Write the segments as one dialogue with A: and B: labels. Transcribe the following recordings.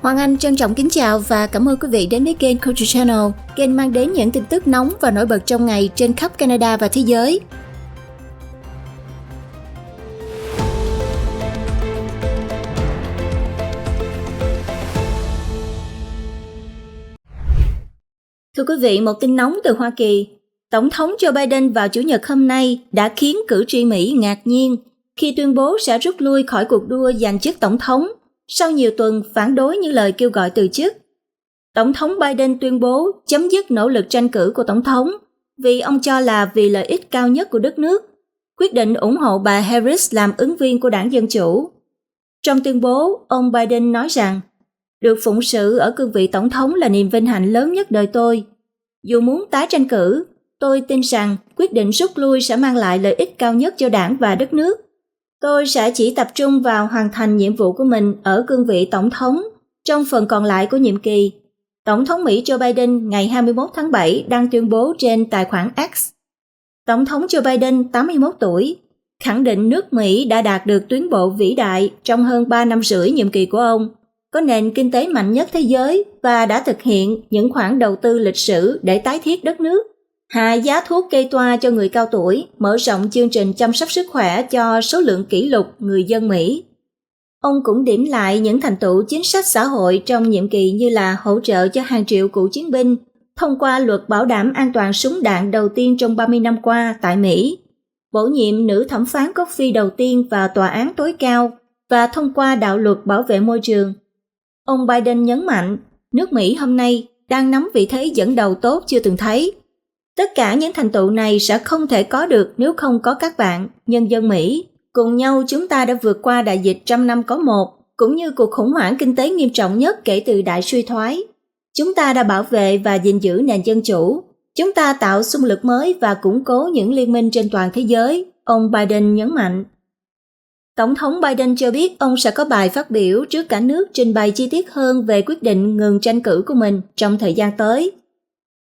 A: Hoàng Anh trân trọng kính chào và cảm ơn quý vị đến với kênh Culture Channel, kênh mang đến những tin tức nóng và nổi bật trong ngày trên khắp Canada và thế giới. Thưa quý vị, một tin nóng từ Hoa Kỳ. Tổng thống Joe Biden vào Chủ nhật hôm nay đã khiến cử tri Mỹ ngạc nhiên khi tuyên bố sẽ rút lui khỏi cuộc đua giành chức tổng thống sau nhiều tuần phản đối những lời kêu gọi từ chức. Tổng thống Biden tuyên bố chấm dứt nỗ lực tranh cử của tổng thống vì ông cho là vì lợi ích cao nhất của đất nước, quyết định ủng hộ bà Harris làm ứng viên của đảng Dân Chủ. Trong tuyên bố, ông Biden nói rằng, được phụng sự ở cương vị tổng thống là niềm vinh hạnh lớn nhất đời tôi. Dù muốn tái tranh cử, tôi tin rằng quyết định rút lui sẽ mang lại lợi ích cao nhất cho đảng và đất nước. Tôi sẽ chỉ tập trung vào hoàn thành nhiệm vụ của mình ở cương vị tổng thống trong phần còn lại của nhiệm kỳ. Tổng thống Mỹ Joe Biden ngày 21 tháng 7 đăng tuyên bố trên tài khoản X. Tổng thống Joe Biden, 81 tuổi, khẳng định nước Mỹ đã đạt được tuyến bộ vĩ đại trong hơn 3 năm rưỡi nhiệm kỳ của ông, có nền kinh tế mạnh nhất thế giới và đã thực hiện những khoản đầu tư lịch sử để tái thiết đất nước, hạ giá thuốc cây toa cho người cao tuổi, mở rộng chương trình chăm sóc sức khỏe cho số lượng kỷ lục người dân Mỹ. Ông cũng điểm lại những thành tựu chính sách xã hội trong nhiệm kỳ như là hỗ trợ cho hàng triệu cựu chiến binh thông qua luật bảo đảm an toàn súng đạn đầu tiên trong 30 năm qua tại Mỹ, bổ nhiệm nữ thẩm phán gốc Phi đầu tiên vào tòa án tối cao và thông qua đạo luật bảo vệ môi trường. Ông Biden nhấn mạnh, nước Mỹ hôm nay đang nắm vị thế dẫn đầu tốt chưa từng thấy. Tất cả những thành tựu này sẽ không thể có được nếu không có các bạn, nhân dân Mỹ. Cùng nhau chúng ta đã vượt qua đại dịch 100 năm có một, cũng như cuộc khủng hoảng kinh tế nghiêm trọng nhất kể từ đại suy thoái. Chúng ta đã bảo vệ và gìn giữ nền dân chủ. Chúng ta tạo xung lực mới và củng cố những liên minh trên toàn thế giới, ông Biden nhấn mạnh. Tổng thống Biden cho biết ông sẽ có bài phát biểu trước cả nước trình bày chi tiết hơn về quyết định ngừng tranh cử của mình trong thời gian tới.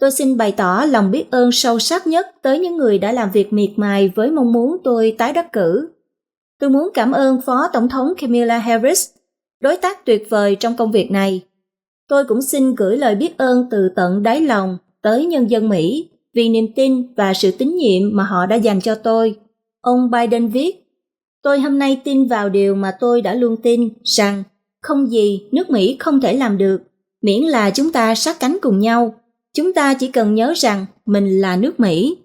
A: Tôi xin bày tỏ lòng biết ơn sâu sắc nhất tới những người đã làm việc miệt mài với mong muốn tôi tái đắc cử. Tôi muốn cảm ơn Phó Tổng thống Kamala Harris, đối tác tuyệt vời trong công việc này. Tôi cũng xin gửi lời biết ơn từ tận đáy lòng tới nhân dân Mỹ vì niềm tin và sự tín nhiệm mà họ đã dành cho tôi. Ông Biden viết, tôi hôm nay tin vào điều mà tôi đã luôn tin rằng không gì nước Mỹ không thể làm được, miễn là chúng ta sát cánh cùng nhau. Chúng ta chỉ cần nhớ rằng mình là nước Mỹ.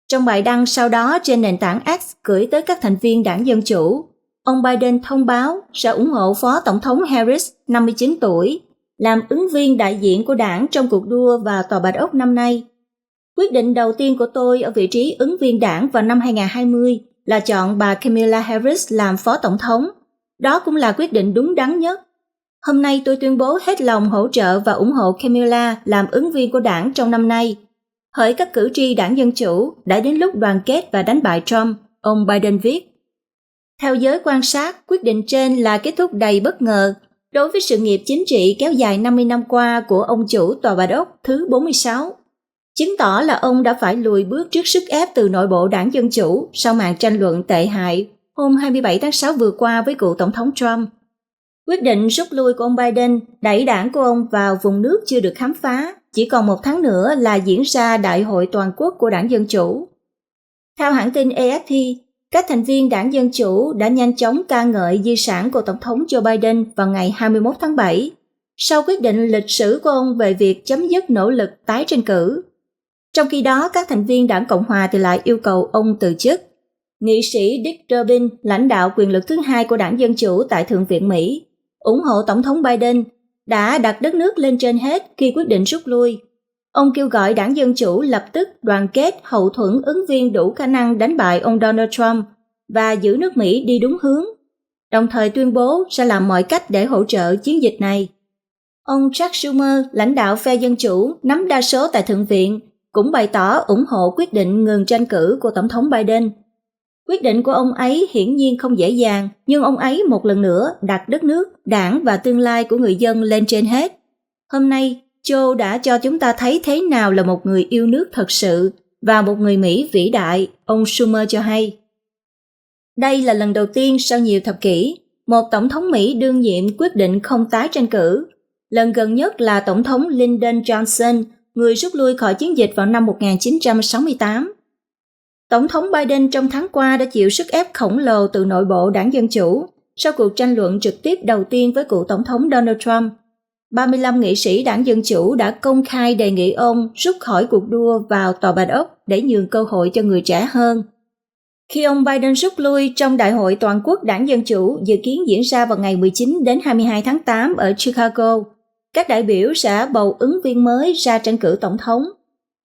A: Trong bài đăng sau đó trên nền tảng X gửi tới các thành viên đảng Dân Chủ, ông Biden thông báo sẽ ủng hộ Phó Tổng thống Harris, 59 tuổi, làm ứng viên đại diện của đảng trong cuộc đua vào Tòa Bạch Ốc năm nay. Quyết định đầu tiên của tôi ở vị trí ứng viên đảng vào năm 2020 là chọn bà Kamala Harris làm Phó Tổng thống. Đó cũng là quyết định đúng đắn nhất. Hôm nay tôi tuyên bố hết lòng hỗ trợ và ủng hộ Kamala làm ứng viên của đảng trong năm nay. Hỡi các cử tri đảng Dân Chủ, đã đến lúc đoàn kết và đánh bại Trump, ông Biden viết. Theo giới quan sát, quyết định trên là kết thúc đầy bất ngờ đối với sự nghiệp chính trị kéo dài 50 năm qua của ông chủ Tòa Bạch Ốc thứ 46, chứng tỏ là ông đã phải lùi bước trước sức ép từ nội bộ đảng Dân Chủ sau màn tranh luận tệ hại hôm 27 tháng 6 vừa qua với cựu Tổng thống Trump. Quyết định rút lui của ông Biden đẩy đảng của ông vào vùng nước chưa được khám phá, chỉ còn 1 tháng nữa là diễn ra Đại hội toàn quốc của đảng Dân Chủ. Theo hãng tin AFP, các thành viên đảng Dân Chủ đã nhanh chóng ca ngợi di sản của Tổng thống Joe Biden vào ngày 21 tháng 7, sau quyết định lịch sử của ông về việc chấm dứt nỗ lực tái tranh cử. Trong khi đó, các thành viên đảng Cộng Hòa thì lại yêu cầu ông từ chức. Nghị sĩ Dick Durbin, lãnh đạo quyền lực thứ hai của đảng Dân Chủ tại Thượng viện Mỹ, ủng hộ Tổng thống Biden, đã đặt đất nước lên trên hết khi quyết định rút lui. Ông kêu gọi đảng Dân Chủ lập tức đoàn kết hậu thuẫn ứng viên đủ khả năng đánh bại ông Donald Trump và giữ nước Mỹ đi đúng hướng, đồng thời tuyên bố sẽ làm mọi cách để hỗ trợ chiến dịch này. Ông Chuck Schumer, lãnh đạo phe Dân Chủ nắm đa số tại Thượng viện, cũng bày tỏ ủng hộ quyết định ngừng tranh cử của Tổng thống Biden. Quyết định của ông ấy hiển nhiên không dễ dàng, nhưng ông ấy một lần nữa đặt đất nước, đảng và tương lai của người dân lên trên hết. Hôm nay, Joe đã cho chúng ta thấy thế nào là một người yêu nước thật sự và một người Mỹ vĩ đại, ông Schumer cho hay. Đây là lần đầu tiên sau nhiều thập kỷ, một tổng thống Mỹ đương nhiệm quyết định không tái tranh cử. Lần gần nhất là Tổng thống Lyndon Johnson, người rút lui khỏi chiến dịch vào năm 1968. Tổng thống Biden trong tháng qua đã chịu sức ép khổng lồ từ nội bộ đảng Dân Chủ sau cuộc tranh luận trực tiếp đầu tiên với cựu Tổng thống Donald Trump. 35 nghị sĩ đảng Dân Chủ đã công khai đề nghị ông rút khỏi cuộc đua vào Tòa Bạch Ốc để nhường cơ hội cho người trẻ hơn. Khi ông Biden rút lui trong Đại hội Toàn quốc đảng Dân Chủ dự kiến diễn ra vào ngày 19 đến 22 tháng 8 ở Chicago, các đại biểu sẽ bầu ứng viên mới ra tranh cử tổng thống.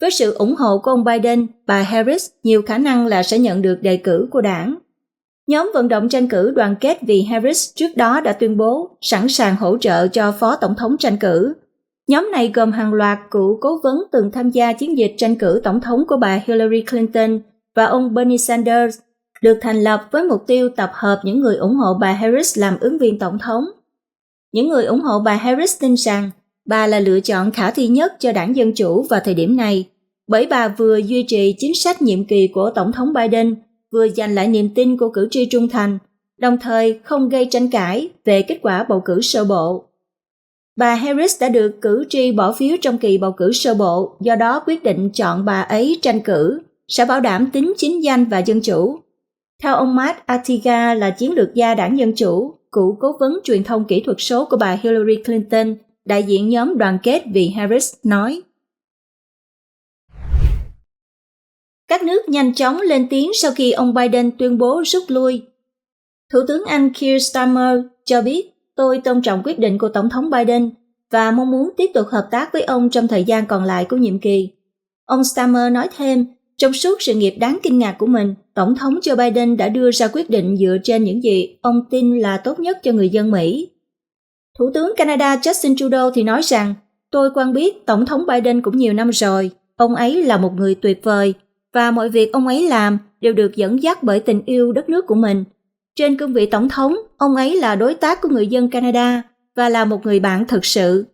A: Với sự ủng hộ của ông Biden, bà Harris nhiều khả năng là sẽ nhận được đề cử của đảng. Nhóm vận động tranh cử đoàn kết vì Harris trước đó đã tuyên bố sẵn sàng hỗ trợ cho phó tổng thống tranh cử. Nhóm này gồm hàng loạt cựu cố vấn từng tham gia chiến dịch tranh cử tổng thống của bà Hillary Clinton và ông Bernie Sanders, được thành lập với mục tiêu tập hợp những người ủng hộ bà Harris làm ứng viên tổng thống. Những người ủng hộ bà Harris tin rằng bà là lựa chọn khả thi nhất cho đảng Dân Chủ vào thời điểm này, bởi bà vừa duy trì chính sách nhiệm kỳ của Tổng thống Biden, vừa giành lại niềm tin của cử tri trung thành, đồng thời không gây tranh cãi về kết quả bầu cử sơ bộ. Bà Harris đã được cử tri bỏ phiếu trong kỳ bầu cử sơ bộ, do đó quyết định chọn bà ấy tranh cử sẽ bảo đảm tính chính danh và dân chủ. Theo ông Matt Artiga là chiến lược gia đảng Dân Chủ, cựu cố vấn truyền thông kỹ thuật số của bà Hillary Clinton, đại diện nhóm đoàn kết vì Harris nói: Các nước nhanh chóng lên tiếng sau khi ông Biden tuyên bố rút lui. Thủ tướng Anh Keir Starmer cho biết, tôi tôn trọng quyết định của Tổng thống Biden và mong muốn tiếp tục hợp tác với ông trong thời gian còn lại của nhiệm kỳ. Ông Starmer nói thêm, trong suốt sự nghiệp đáng kinh ngạc của mình, Tổng thống Joe Biden đã đưa ra quyết định dựa trên những gì ông tin là tốt nhất cho người dân Mỹ. Thủ tướng Canada Justin Trudeau thì nói rằng, tôi quen biết Tổng thống Biden cũng nhiều năm rồi, ông ấy là một người tuyệt vời, và mọi việc ông ấy làm đều được dẫn dắt bởi tình yêu đất nước của mình. Trên cương vị tổng thống, ông ấy là đối tác của người dân Canada và là một người bạn thực sự.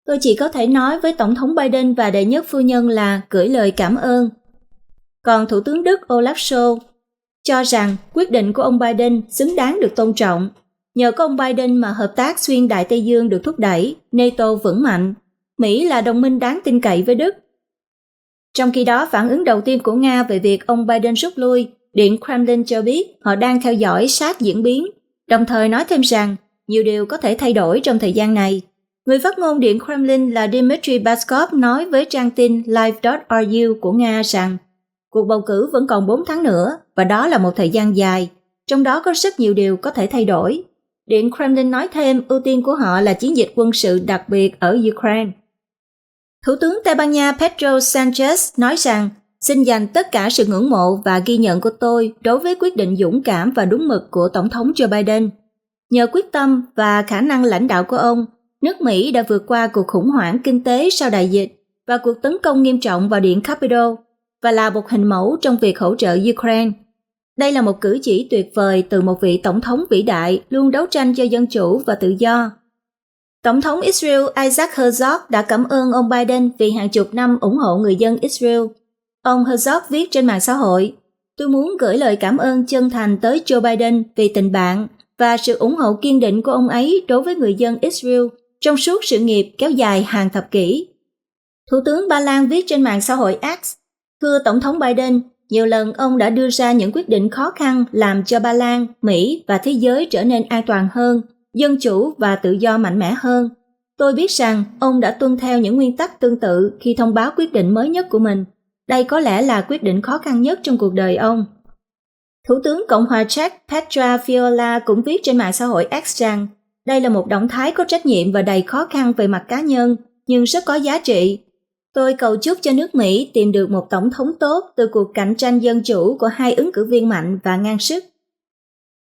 A: Tôi chỉ có thể nói với Tổng thống Biden và đệ nhất phu nhân là gửi lời cảm ơn. Còn Thủ tướng Đức Olaf Scholz cho rằng quyết định của ông Biden xứng đáng được tôn trọng. Nhờ có ông Biden mà hợp tác xuyên Đại Tây Dương được thúc đẩy, NATO vững mạnh. Mỹ là đồng minh đáng tin cậy với Đức. Trong khi đó, phản ứng đầu tiên của Nga về việc ông Biden rút lui, Điện Kremlin cho biết họ đang theo dõi sát diễn biến, đồng thời nói thêm rằng nhiều điều có thể thay đổi trong thời gian này. Người phát ngôn Điện Kremlin là Dmitry Peskov nói với trang tin Live.ru của Nga rằng cuộc bầu cử vẫn còn 4 tháng nữa và đó là một thời gian dài, trong đó có rất nhiều điều có thể thay đổi. Điện Kremlin nói thêm ưu tiên của họ là chiến dịch quân sự đặc biệt ở Ukraine. Thủ tướng Tây Ban Nha Pedro Sanchez nói rằng xin dành tất cả sự ngưỡng mộ và ghi nhận của tôi đối với quyết định dũng cảm và đúng mực của Tổng thống Joe Biden. Nhờ quyết tâm và khả năng lãnh đạo của ông, nước Mỹ đã vượt qua cuộc khủng hoảng kinh tế sau đại dịch và cuộc tấn công nghiêm trọng vào Điện Capitol và là một hình mẫu trong việc hỗ trợ Ukraine. Đây là một cử chỉ tuyệt vời từ một vị tổng thống vĩ đại luôn đấu tranh cho dân chủ và tự do. Tổng thống Israel Isaac Herzog đã cảm ơn ông Biden vì hàng chục năm ủng hộ người dân Israel. Ông Herzog viết trên mạng xã hội, tôi muốn gửi lời cảm ơn chân thành tới Joe Biden vì tình bạn và sự ủng hộ kiên định của ông ấy đối với người dân Israel trong suốt sự nghiệp kéo dài hàng thập kỷ. Thủ tướng Ba Lan viết trên mạng xã hội X, thưa Tổng thống Biden, nhiều lần ông đã đưa ra những quyết định khó khăn làm cho Ba Lan, Mỹ và thế giới trở nên an toàn hơn, dân chủ và tự do mạnh mẽ hơn. Tôi biết rằng ông đã tuân theo những nguyên tắc tương tự khi thông báo quyết định mới nhất của mình. Đây có lẽ là quyết định khó khăn nhất trong cuộc đời ông. Thủ tướng Cộng hòa Czech Petra Fiala cũng viết trên mạng xã hội X rằng đây là một động thái có trách nhiệm và đầy khó khăn về mặt cá nhân, nhưng rất có giá trị. Tôi cầu chúc cho nước Mỹ tìm được một tổng thống tốt từ cuộc cạnh tranh dân chủ của hai ứng cử viên mạnh và ngang sức.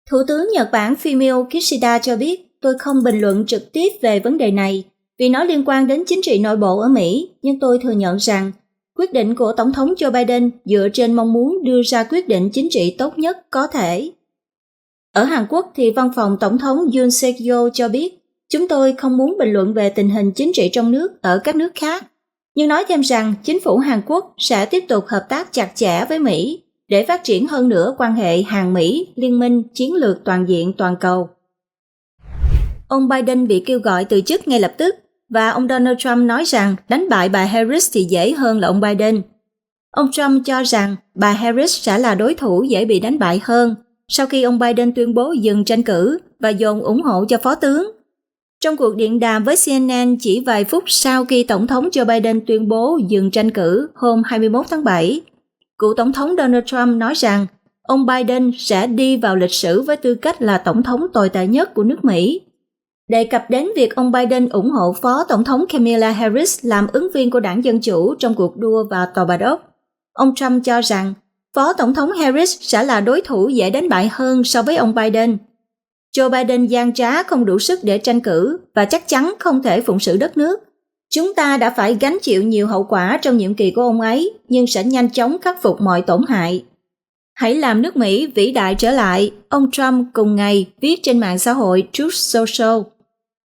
A: Thủ tướng Nhật Bản Fumio Kishida cho biết, tôi không bình luận trực tiếp về vấn đề này vì nó liên quan đến chính trị nội bộ ở Mỹ, nhưng tôi thừa nhận rằng quyết định của Tổng thống Joe Biden dựa trên mong muốn đưa ra quyết định chính trị tốt nhất có thể. Ở Hàn Quốc thì văn phòng Tổng thống Yoon Suk-yeol cho biết, chúng tôi không muốn bình luận về tình hình chính trị trong nước ở các nước khác, nhưng nói thêm rằng chính phủ Hàn Quốc sẽ tiếp tục hợp tác chặt chẽ với Mỹ để phát triển hơn nữa quan hệ Hàn-Mỹ liên minh chiến lược toàn diện toàn cầu. ông Biden bị kêu gọi từ chức ngay lập tức và ông Donald Trump nói rằng đánh bại bà Harris thì dễ hơn là ông Biden. Ông Trump cho rằng bà Harris sẽ là đối thủ dễ bị đánh bại hơn sau khi ông Biden tuyên bố dừng tranh cử và dồn ủng hộ cho phó tướng. Trong cuộc điện đàm với CNN chỉ vài phút sau khi Tổng thống Joe Biden tuyên bố dừng tranh cử hôm 21 tháng 7, cựu Tổng thống Donald Trump nói rằng ông Biden sẽ đi vào lịch sử với tư cách là Tổng thống tồi tệ nhất của nước Mỹ. Đề cập đến việc ông Biden ủng hộ Phó Tổng thống Kamala Harris làm ứng viên của đảng Dân Chủ trong cuộc đua vào Tòa Bạch Ốc, ông Trump cho rằng Phó Tổng thống Harris sẽ là đối thủ dễ đánh bại hơn so với ông Biden. Joe Biden gian trá không đủ sức để tranh cử và chắc chắn không thể phụng sự đất nước. Chúng ta đã phải gánh chịu nhiều hậu quả trong nhiệm kỳ của ông ấy, nhưng sẽ nhanh chóng khắc phục mọi tổn hại. Hãy làm nước Mỹ vĩ đại trở lại, ông Trump cùng ngày viết trên mạng xã hội Truth Social.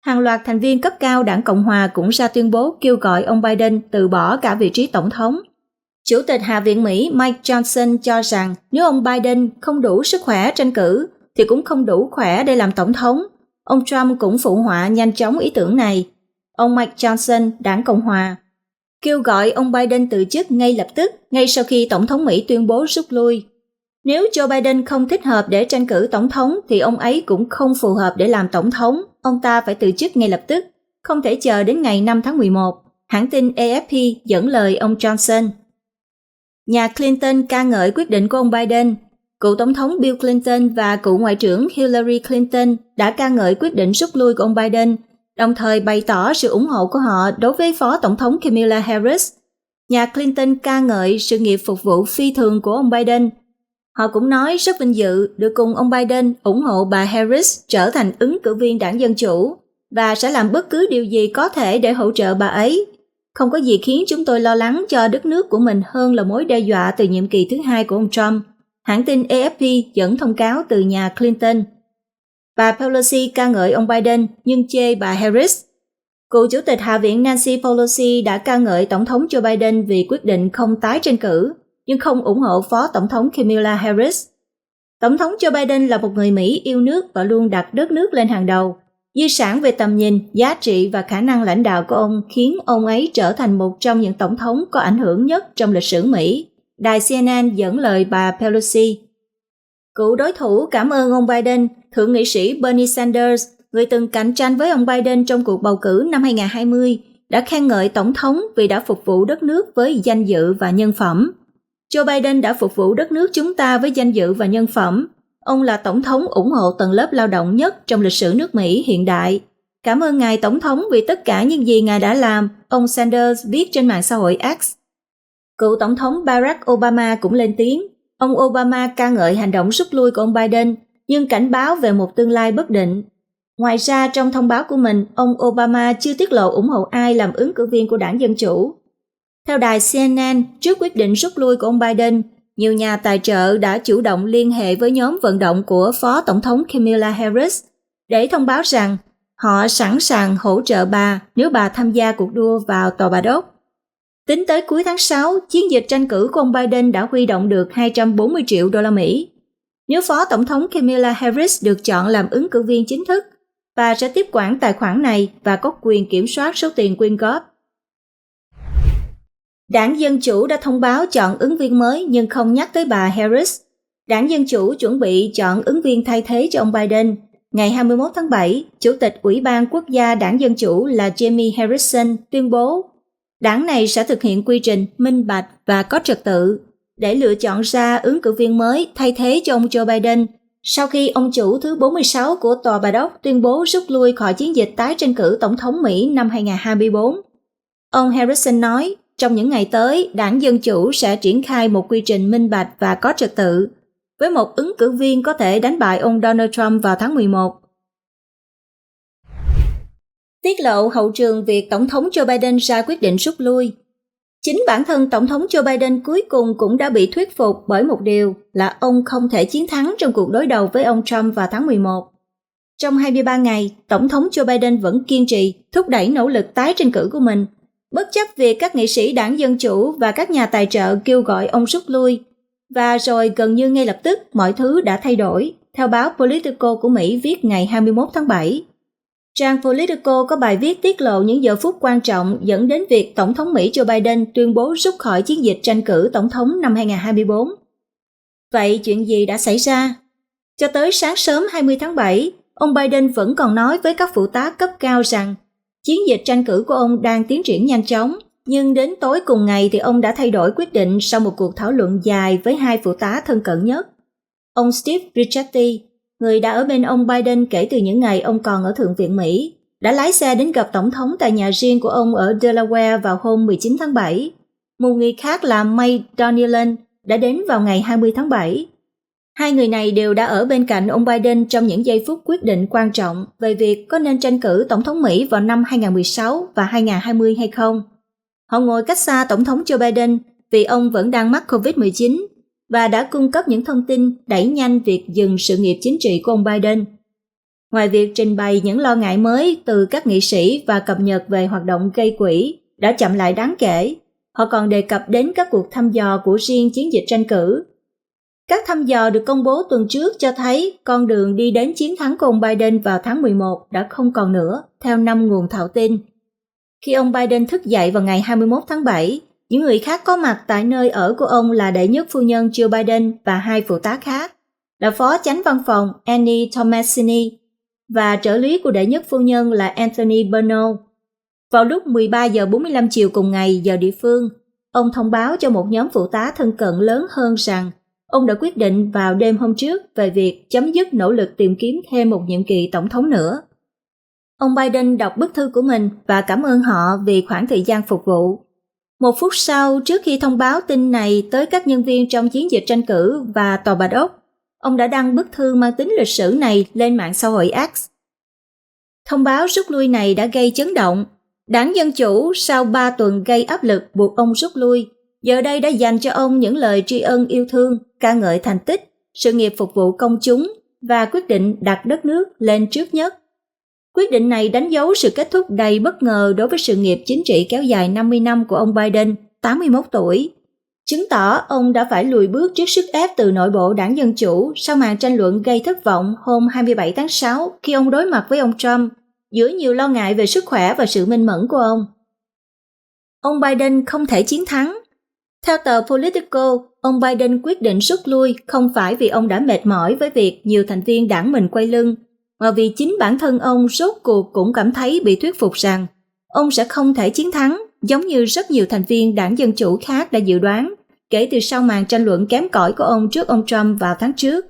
A: Hàng loạt thành viên cấp cao đảng Cộng hòa cũng ra tuyên bố kêu gọi ông Biden từ bỏ cả vị trí tổng thống. Chủ tịch Hạ viện Mỹ Mike Johnson cho rằng nếu ông Biden không đủ sức khỏe tranh cử, thì cũng không đủ khỏe để làm tổng thống. Ông Trump cũng phụ họa nhanh chóng ý tưởng này. Ông Mike Johnson, đảng Cộng hòa, kêu gọi ông Biden từ chức ngay lập tức, ngay sau khi Tổng thống Mỹ tuyên bố rút lui. Nếu Joe Biden không thích hợp để tranh cử tổng thống, thì ông ấy cũng không phù hợp để làm tổng thống. Ông ta phải từ chức ngay lập tức, không thể chờ đến ngày 5 tháng 11. Hãng tin AFP dẫn lời ông Johnson. Nhà Clinton ca ngợi quyết định của ông Biden. Cựu Tổng thống Bill Clinton và cựu Ngoại trưởng Hillary Clinton đã ca ngợi quyết định rút lui của ông Biden, đồng thời bày tỏ sự ủng hộ của họ đối với Phó Tổng thống Kamala Harris. Nhà Clinton ca ngợi sự nghiệp phục vụ phi thường của ông Biden. Họ cũng nói rất vinh dự được cùng ông Biden ủng hộ bà Harris trở thành ứng cử viên đảng Dân Chủ và sẽ làm bất cứ điều gì có thể để hỗ trợ bà ấy. Không có gì khiến chúng tôi lo lắng cho đất nước của mình hơn là mối đe dọa từ nhiệm kỳ thứ hai của ông Trump. Hãng tin AFP dẫn thông cáo từ nhà Clinton. Bà Pelosi ca ngợi ông Biden nhưng chê bà Harris. Cựu Chủ tịch Hạ viện Nancy Pelosi đã ca ngợi Tổng thống Joe Biden vì quyết định không tái tranh cử, nhưng không ủng hộ Phó Tổng thống Kamala Harris. Tổng thống Joe Biden là một người Mỹ yêu nước và luôn đặt đất nước lên hàng đầu. Di sản về tầm nhìn, giá trị và khả năng lãnh đạo của ông khiến ông ấy trở thành một trong những tổng thống có ảnh hưởng nhất trong lịch sử Mỹ. Đài CNN dẫn lời bà Pelosi. Cựu đối thủ cảm ơn ông Biden, Thượng nghị sĩ Bernie Sanders, người từng cạnh tranh với ông Biden trong cuộc bầu cử năm 2020, đã khen ngợi Tổng thống vì đã phục vụ đất nước với danh dự và nhân phẩm. Joe Biden đã phục vụ đất nước chúng ta với danh dự và nhân phẩm. Ông là Tổng thống ủng hộ tầng lớp lao động nhất trong lịch sử nước Mỹ hiện đại. Cảm ơn Ngài Tổng thống vì tất cả những gì Ngài đã làm, ông Sanders viết trên mạng xã hội X. Cựu Tổng thống Barack Obama cũng lên tiếng. Ông Obama ca ngợi hành động rút lui của ông Biden, nhưng cảnh báo về một tương lai bất định. Ngoài ra, trong thông báo của mình, ông Obama chưa tiết lộ ủng hộ ai làm ứng cử viên của đảng Dân Chủ. Theo đài CNN, trước quyết định rút lui của ông Biden, nhiều nhà tài trợ đã chủ động liên hệ với nhóm vận động của Phó Tổng thống Kamala Harris để thông báo rằng họ sẵn sàng hỗ trợ bà nếu bà tham gia cuộc đua vào Tòa Bạch Ốc. Tính tới cuối tháng 6, chiến dịch tranh cử của ông Biden đã huy động được 240 triệu đô la Mỹ. Nếu Phó Tổng thống Kamala Harris được chọn làm ứng cử viên chính thức, bà sẽ tiếp quản tài khoản này và có quyền kiểm soát số tiền quyên góp. Đảng Dân Chủ đã thông báo chọn ứng viên mới nhưng không nhắc tới bà Harris. Đảng Dân Chủ chuẩn bị chọn ứng viên thay thế cho ông Biden. Ngày 21 tháng 7, Chủ tịch Ủy ban Quốc gia Đảng Dân Chủ là Jamie Harrison tuyên bố đảng này sẽ thực hiện quy trình minh bạch và có trật tự để lựa chọn ra ứng cử viên mới thay thế cho ông Joe Biden sau khi ông chủ thứ 46 của Tòa Bạch Ốc tuyên bố rút lui khỏi chiến dịch tái tranh cử Tổng thống Mỹ năm 2024. Ông Harrison nói, trong những ngày tới, Đảng Dân Chủ sẽ triển khai một quy trình minh bạch và có trật tự, với một ứng cử viên có thể đánh bại ông Donald Trump vào tháng 11. Tiết lộ hậu trường việc Tổng thống Joe Biden ra quyết định rút lui. Chính bản thân Tổng thống Joe Biden cuối cùng cũng đã bị thuyết phục bởi một điều là ông không thể chiến thắng trong cuộc đối đầu với ông Trump vào tháng 11. Trong 23 ngày, Tổng thống Joe Biden vẫn kiên trì thúc đẩy nỗ lực tái tranh cử của mình, bất chấp việc các nghị sĩ Đảng Dân Chủ và các nhà tài trợ kêu gọi ông rút lui. Và rồi gần như ngay lập tức mọi thứ đã thay đổi, theo báo Politico của Mỹ viết ngày 21 tháng 7. Trang Politico có bài viết tiết lộ những giờ phút quan trọng dẫn đến việc Tổng thống Mỹ Joe Biden tuyên bố rút khỏi chiến dịch tranh cử tổng thống năm 2024. Vậy chuyện gì đã xảy ra? Cho tới sáng sớm 20 tháng 7, ông Biden vẫn còn nói với các phụ tá cấp cao rằng chiến dịch tranh cử của ông đang tiến triển nhanh chóng, nhưng đến tối cùng ngày thì ông đã thay đổi quyết định sau một cuộc thảo luận dài với hai phụ tá thân cận nhất. Ông Steve Ricchetti, người đã ở bên ông Biden kể từ những ngày ông còn ở Thượng viện Mỹ, đã lái xe đến gặp Tổng thống tại nhà riêng của ông ở Delaware vào hôm 19 tháng 7. Một người khác là Mike Donnellan đã đến vào ngày 20 tháng 7. Hai người này đều đã ở bên cạnh ông Biden trong những giây phút quyết định quan trọng về việc có nên tranh cử Tổng thống Mỹ vào năm 2016 và 2020 hay không. Họ ngồi cách xa Tổng thống Joe Biden vì ông vẫn đang mắc COVID-19 và đã cung cấp những thông tin đẩy nhanh việc dừng sự nghiệp chính trị của ông Biden. Ngoài việc trình bày những lo ngại mới từ các nghị sĩ và cập nhật về hoạt động gây quỹ đã chậm lại đáng kể, họ còn đề cập đến các cuộc thăm dò của riêng chiến dịch tranh cử. Các thăm dò được công bố tuần trước cho thấy con đường đi đến chiến thắng của ông Biden vào tháng 11 đã không còn nữa, theo 5 nguồn thạo tin. Khi ông Biden thức dậy vào ngày 21 tháng 7, những người khác có mặt tại nơi ở của ông là đệ nhất phu nhân Jill Biden và hai phụ tá khác, là phó chánh văn phòng Annie Tomasini và trợ lý của đệ nhất phu nhân là Anthony Berno. Vào lúc 13 giờ 45 chiều cùng ngày giờ địa phương, ông thông báo cho một nhóm phụ tá thân cận lớn hơn rằng ông đã quyết định vào đêm hôm trước về việc chấm dứt nỗ lực tìm kiếm thêm một nhiệm kỳ tổng thống nữa. Ông Biden đọc bức thư của mình và cảm ơn họ vì khoảng thời gian phục vụ. Một phút sau, trước khi thông báo tin này tới các nhân viên trong chiến dịch tranh cử và Tòa Bạch Ốc, ông đã đăng bức thư mang tính lịch sử này lên mạng xã hội X. Thông báo rút lui này đã gây chấn động. Đảng Dân Chủ sau 3 tuần gây áp lực buộc ông rút lui, giờ đây đã dành cho ông những lời tri ân yêu thương, ca ngợi thành tích, sự nghiệp phục vụ công chúng và quyết định đặt đất nước lên trước nhất. Quyết định này đánh dấu sự kết thúc đầy bất ngờ đối với sự nghiệp chính trị kéo dài 50 năm của ông Biden, 81 tuổi, chứng tỏ ông đã phải lùi bước trước sức ép từ nội bộ Đảng Dân Chủ sau màn tranh luận gây thất vọng hôm 27 tháng 6 khi ông đối mặt với ông Trump, giữa nhiều lo ngại về sức khỏe và sự minh mẫn của ông. Ông Biden không thể chiến thắng. Theo tờ Politico, ông Biden quyết định rút lui không phải vì ông đã mệt mỏi với việc nhiều thành viên đảng mình quay lưng, mà vì chính bản thân ông rốt cuộc cũng cảm thấy bị thuyết phục rằng ông sẽ không thể chiến thắng, giống như rất nhiều thành viên Đảng Dân Chủ khác đã dự đoán kể từ sau màn tranh luận kém cỏi của ông trước ông Trump vào tháng trước.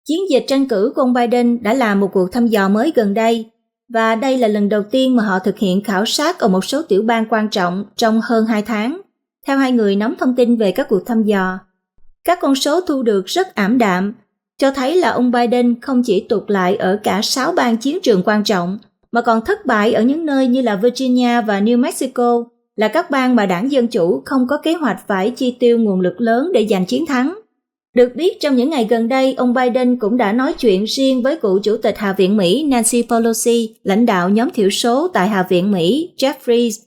A: Chiến dịch tranh cử của ông Biden đã làm một cuộc thăm dò mới gần đây, và đây là lần đầu tiên mà họ thực hiện khảo sát ở một số tiểu bang quan trọng trong hơn 2 tháng, theo hai người nắm thông tin về các cuộc thăm dò. Các con số thu được rất ảm đạm, cho thấy là ông Biden không chỉ tụt lại ở cả 6 bang chiến trường quan trọng, mà còn thất bại ở những nơi như là Virginia và New Mexico, là các bang mà Đảng Dân Chủ không có kế hoạch phải chi tiêu nguồn lực lớn để giành chiến thắng. Được biết trong những ngày gần đây, ông Biden cũng đã nói chuyện riêng với cựu Chủ tịch Hạ viện Mỹ Nancy Pelosi, lãnh đạo nhóm thiểu số tại Hạ viện Mỹ Jeffries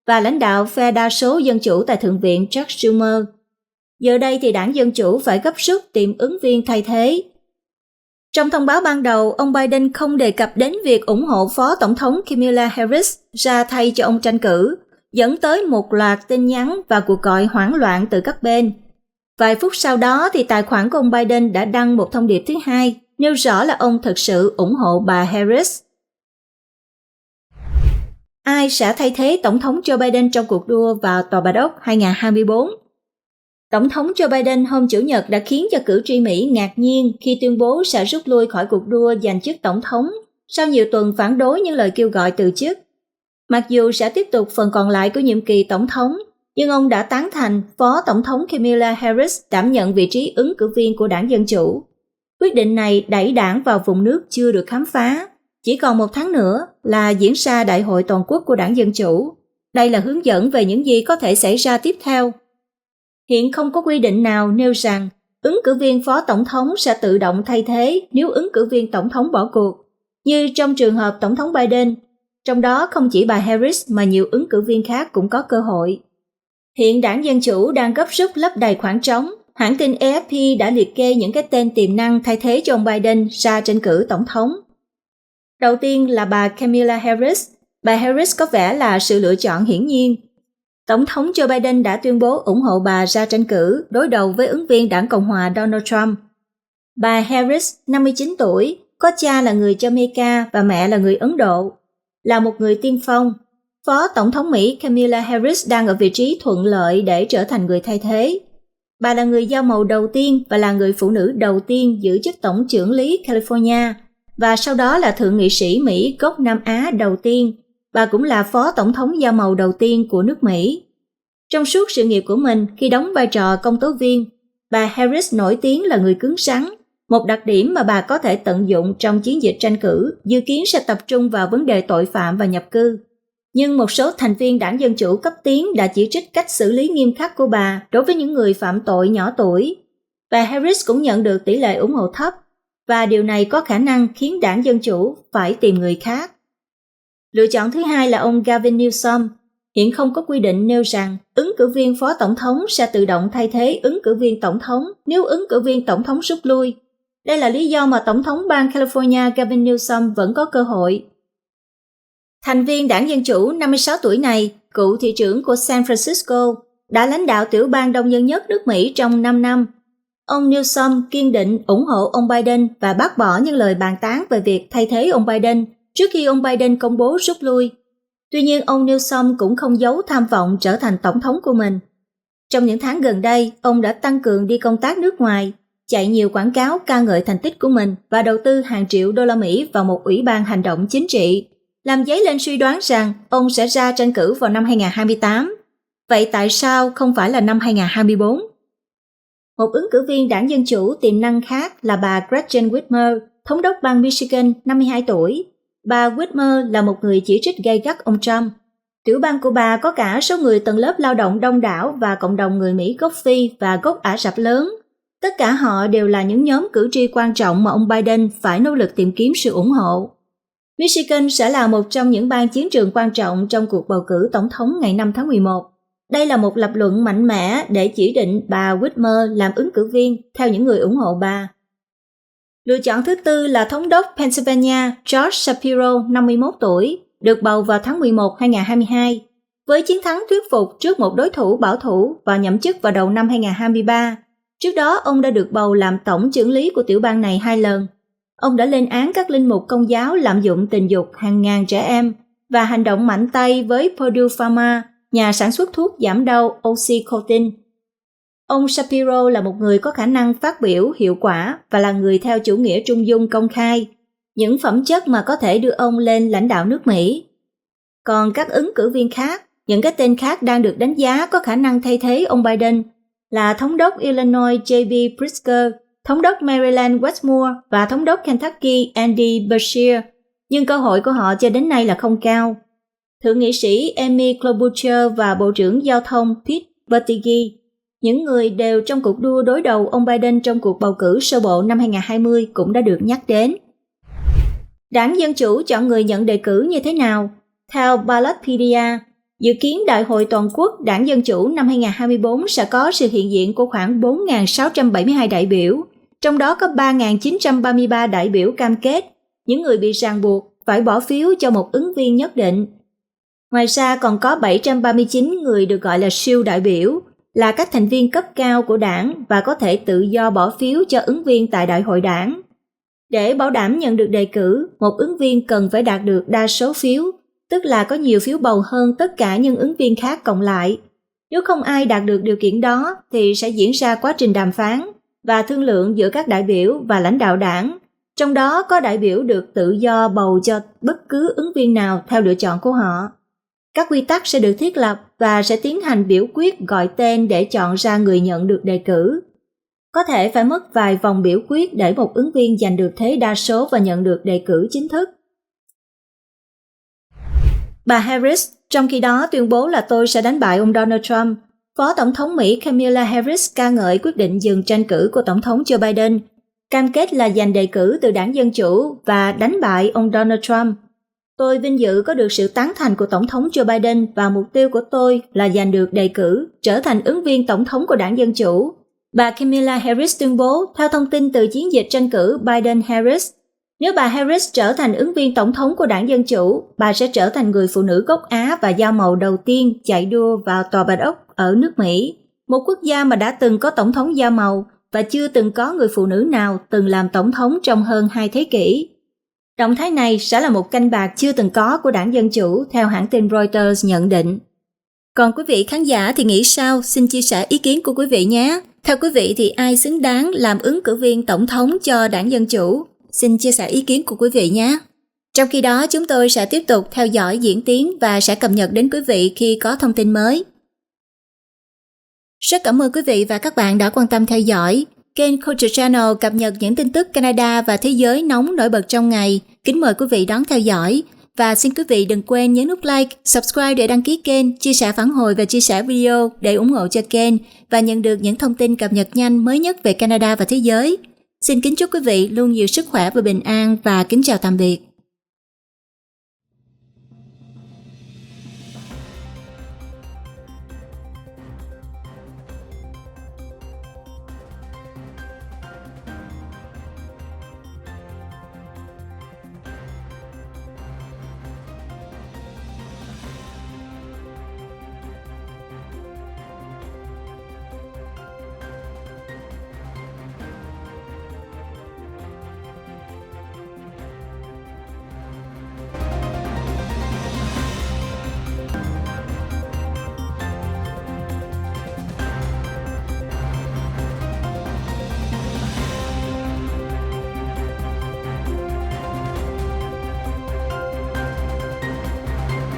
A: và lãnh đạo phe đa số Dân Chủ tại Thượng viện Chuck Schumer. Giờ đây thì Đảng Dân Chủ phải gấp rút tìm ứng viên thay thế. Trong thông báo ban đầu, ông Biden không đề cập đến việc ủng hộ Phó Tổng thống Kamala Harris ra thay cho ông tranh cử, dẫn tới một loạt tin nhắn và cuộc gọi hoảng loạn từ các bên. Vài phút sau đó thì tài khoản của ông Biden đã đăng một thông điệp thứ hai, nêu rõ là ông thực sự ủng hộ bà Harris. Ai sẽ thay thế Tổng thống Joe Biden trong cuộc đua vào Tòa Bạch Ốc 2024? Tổng thống Joe Biden hôm Chủ nhật đã khiến cho cử tri Mỹ ngạc nhiên khi tuyên bố sẽ rút lui khỏi cuộc đua giành chức tổng thống sau nhiều tuần phản đối những lời kêu gọi từ chức. Mặc dù sẽ tiếp tục phần còn lại của nhiệm kỳ tổng thống, nhưng ông đã tán thành Phó Tổng thống Kamala Harris đảm nhận vị trí ứng cử viên của Đảng Dân Chủ. Quyết định này đẩy đảng vào vùng nước chưa được khám phá. Chỉ còn 1 tháng nữa là diễn ra Đại hội toàn quốc của Đảng Dân Chủ. Đây là hướng dẫn về những gì có thể xảy ra tiếp theo. Hiện không có quy định nào nêu rằng ứng cử viên Phó Tổng thống sẽ tự động thay thế nếu ứng cử viên Tổng thống bỏ cuộc, như trong trường hợp Tổng thống Biden. Trong đó không chỉ bà Harris mà nhiều ứng cử viên khác cũng có cơ hội. Hiện Đảng Dân Chủ đang gấp rút lấp đầy khoảng trống. Hãng tin AFP đã liệt kê những cái tên tiềm năng thay thế cho ông Biden ra tranh cử tổng thống. Đầu tiên là bà Kamala Harris. Bà Harris có vẻ là sự lựa chọn hiển nhiên. Tổng thống Joe Biden đã tuyên bố ủng hộ bà ra tranh cử đối đầu với ứng viên đảng Cộng hòa Donald Trump. Bà Harris, 59 tuổi, có cha là người Jamaica và mẹ là người Ấn Độ, là một người tiên phong. Phó Tổng thống Mỹ Kamala Harris đang ở vị trí thuận lợi để trở thành người thay thế. Bà là người da màu đầu tiên và là người phụ nữ đầu tiên giữ chức Tổng trưởng lý California, và sau đó là Thượng nghị sĩ Mỹ gốc Nam Á đầu tiên. Bà cũng là Phó Tổng thống da màu đầu tiên của nước Mỹ. Trong suốt sự nghiệp của mình khi đóng vai trò công tố viên, bà Harris nổi tiếng là người cứng rắn, một đặc điểm mà bà có thể tận dụng trong chiến dịch tranh cử, dự kiến sẽ tập trung vào vấn đề tội phạm và nhập cư. Nhưng một số thành viên đảng Dân Chủ cấp tiến đã chỉ trích cách xử lý nghiêm khắc của bà đối với những người phạm tội nhỏ tuổi. Bà Harris cũng nhận được tỷ lệ ủng hộ thấp, và điều này có khả năng khiến đảng Dân Chủ phải tìm người khác. Lựa chọn thứ hai là ông Gavin Newsom. Hiện không có quy định nêu rằng ứng cử viên phó tổng thống sẽ tự động thay thế ứng cử viên tổng thống nếu ứng cử viên tổng thống rút lui. Đây là lý do mà Tổng thống bang California Gavin Newsom vẫn có cơ hội. Thành viên đảng Dân Chủ 56 tuổi này, cựu thị trưởng của San Francisco, đã lãnh đạo tiểu bang đông dân nhất nước Mỹ trong 5 năm. Ông Newsom kiên định ủng hộ ông Biden và bác bỏ những lời bàn tán về việc thay thế ông Biden trước khi ông Biden công bố rút lui. Tuy nhiên, ông Newsom cũng không giấu tham vọng trở thành tổng thống của mình. Trong những tháng gần đây, ông đã tăng cường đi công tác nước ngoài, chạy nhiều quảng cáo ca ngợi thành tích của mình và đầu tư hàng triệu đô la Mỹ vào một ủy ban hành động chính trị, làm dấy lên suy đoán rằng ông sẽ ra tranh cử vào năm 2028. Vậy tại sao không phải là năm 2024? Một ứng cử viên đảng Dân Chủ tiềm năng khác là bà Gretchen Whitmer, thống đốc bang Michigan, 52 tuổi. Bà Whitmer là một người chỉ trích gay gắt ông Trump. Tiểu bang của bà có cả số người tầng lớp lao động đông đảo và cộng đồng người Mỹ gốc Phi và gốc Ả Rập lớn. Tất cả họ đều là những nhóm cử tri quan trọng mà ông Biden phải nỗ lực tìm kiếm sự ủng hộ. Michigan sẽ là một trong những bang chiến trường quan trọng trong cuộc bầu cử tổng thống ngày 5 tháng 11. Đây là một lập luận mạnh mẽ để chỉ định bà Whitmer làm ứng cử viên theo những người ủng hộ bà. Lựa chọn thứ tư là thống đốc Pennsylvania George Shapiro, 51 tuổi, được bầu vào tháng 11 2022. Với chiến thắng thuyết phục trước một đối thủ bảo thủ và nhậm chức vào đầu năm 2023. Trước đó, ông đã được bầu làm tổng trưởng lý của tiểu bang này 2 lần. Ông đã lên án các linh mục công giáo lạm dụng tình dục hàng ngàn trẻ em và hành động mạnh tay với Purdue Pharma, nhà sản xuất thuốc giảm đau Oxycontin. Ông Shapiro là một người có khả năng phát biểu hiệu quả và là người theo chủ nghĩa trung dung công khai, những phẩm chất mà có thể đưa ông lên lãnh đạo nước Mỹ. Còn các ứng cử viên khác, những cái tên khác đang được đánh giá có khả năng thay thế ông Biden là thống đốc Illinois J.B. Pritzker, thống đốc Maryland Westmore và thống đốc Kentucky Andy Beshear, nhưng cơ hội của họ cho đến nay là không cao. Thượng nghị sĩ Amy Klobuchar và Bộ trưởng Giao thông Pete Buttigieg, những người đều trong cuộc đua đối đầu ông Biden trong cuộc bầu cử sơ bộ năm 2020 cũng đã được nhắc đến. Đảng Dân Chủ chọn người nhận đề cử như thế nào? Theo Ballotpedia, dự kiến Đại hội toàn quốc Đảng Dân Chủ năm 2024 sẽ có sự hiện diện của khoảng 4.672 đại biểu, trong đó có 3.933 đại biểu cam kết, những người bị ràng buộc phải bỏ phiếu cho một ứng viên nhất định. Ngoài ra còn có 739 người được gọi là siêu đại biểu, là các thành viên cấp cao của đảng và có thể tự do bỏ phiếu cho ứng viên tại đại hội đảng. Để bảo đảm nhận được đề cử, một ứng viên cần phải đạt được đa số phiếu, tức là có nhiều phiếu bầu hơn tất cả những ứng viên khác cộng lại. Nếu không ai đạt được điều kiện đó thì sẽ diễn ra quá trình đàm phán và thương lượng giữa các đại biểu và lãnh đạo đảng, trong đó có đại biểu được tự do bầu cho bất cứ ứng viên nào theo lựa chọn của họ. Các quy tắc sẽ được thiết lập và sẽ tiến hành biểu quyết gọi tên để chọn ra người nhận được đề cử. Có thể phải mất vài vòng biểu quyết để một ứng viên giành được thế đa số và nhận được đề cử chính thức. Bà Harris trong khi đó tuyên bố là tôi sẽ đánh bại ông Donald Trump. Phó Tổng thống Mỹ Kamala Harris ca ngợi quyết định dừng tranh cử của Tổng thống Joe Biden, cam kết là giành đề cử từ đảng Dân Chủ và đánh bại ông Donald Trump. Tôi vinh dự có được sự tán thành của Tổng thống Joe Biden và mục tiêu của tôi là giành được đề cử, trở thành ứng viên Tổng thống của đảng Dân Chủ. Bà Kamala Harris tuyên bố theo thông tin từ chiến dịch tranh cử Biden-Harris. Nếu bà Harris trở thành ứng viên tổng thống của đảng Dân Chủ, bà sẽ trở thành người phụ nữ gốc Á và da màu đầu tiên chạy đua vào Tòa Bạch Ốc ở nước Mỹ, một quốc gia mà đã từng có tổng thống da màu và chưa từng có người phụ nữ nào từng làm tổng thống trong hơn 2 thế kỷ. Động thái này sẽ là một canh bạc chưa từng có của đảng Dân Chủ, theo hãng tin Reuters nhận định. Còn quý vị khán giả thì nghĩ sao? Xin chia sẻ ý kiến của quý vị nhé. Theo quý vị thì ai xứng đáng làm ứng cử viên tổng thống cho đảng Dân Chủ? Xin chia sẻ ý kiến của quý vị nhé. Trong khi đó, chúng tôi sẽ tiếp tục theo dõi diễn tiến và sẽ cập nhật đến quý vị khi có thông tin mới. Rất cảm ơn quý vị và các bạn đã quan tâm theo dõi. Kênh Culture Channel cập nhật những tin tức Canada và thế giới nóng nổi bật trong ngày. Kính mời quý vị đón theo dõi. Và xin quý vị đừng quên nhấn nút like, subscribe để đăng ký kênh, chia sẻ phản hồi và chia sẻ video để ủng hộ cho kênh và nhận được những thông tin cập nhật nhanh mới nhất về Canada và thế giới. Xin kính chúc quý vị luôn nhiều sức khỏe và bình an và kính chào tạm biệt.